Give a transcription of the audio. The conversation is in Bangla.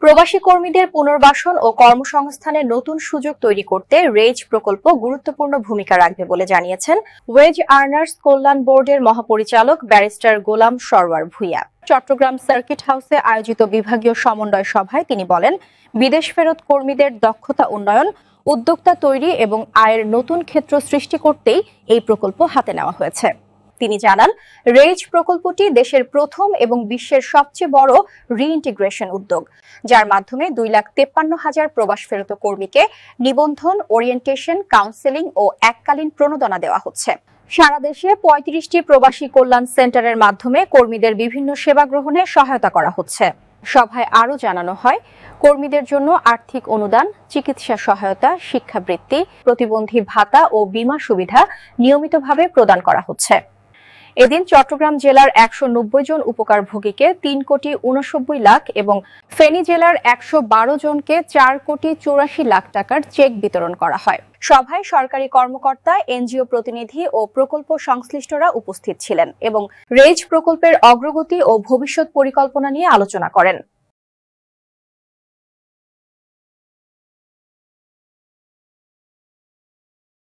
প্রবাসী কর্মীদের পুনর্বাসন ও কর্মসংস্থানের নতুন সুযোগ তৈরি করতে রেজ প্রকল্প গুরুত্বপূর্ণ ভূমিকা রাখবে বলে জানিয়েছেন ওয়েজ আর্নার্স কল্যাণ বোর্ডের মহাপরিচালক ব্যারিস্টার গোলাম সরওয়ার ভূঁইয়া। চট্টগ্রাম সার্কিট হাউসে আয়োজিত বিভাগীয় সমন্বয় সভায় তিনি বলেন, বিদেশ ফেরত কর্মীদের দক্ষতা উন্নয়ন, উদ্যোক্তা তৈরি এবং আয়ের নতুন ক্ষেত্র সৃষ্টি করতেই এই প্রকল্প হাতে নেওয়া হয়েছে। তিনি জানান, রেজ প্রকল্পটি দেশের প্রথম এবং বিশ্বের সবচেয়ে বড় রিইন্টিগ্রেশন উদ্যোগ, যার মাধ্যমে 2,53,000 প্রবাস ফেরত কর্মীকে নিবন্ধন, ওরিয়েন্টেশন, কাউন্সেলিং ও এককালীন প্রণোদনা দেওয়া হচ্ছে। সারা দেশে 35টি প্রবাসী কল্যাণ সেন্টারের মাধ্যমে কর্মীদের বিভিন্ন সেবা গ্রহণে সহায়তা করা হচ্ছে। সভায় আরও জানানো হয়, কর্মীদের জন্য আর্থিক অনুদান, চিকিৎসা সহায়তা, শিক্ষাবৃত্তি, প্রতিবন্ধী ভাতা ও বীমা সুবিধা নিয়মিতভাবে প্রদান করা হচ্ছে। এদিন চট্টগ্রাম জেলার 190 জন উপকারভোগীকে 3,69 লাখ এবং ফেনী জেলার 112 জনকে 4,84 লাখ টাকার চেক বিতরণ করা হয়। সভায় সরকারি কর্মকর্তা, এনজিও প্রতিনিধি ও প্রকল্প সংশ্লিষ্টরা উপস্থিত ছিলেন এবং রেজ প্রকল্পের অগ্রগতি ও ভবিষ্যৎ পরিকল্পনা নিয়ে আলোচনা করেন।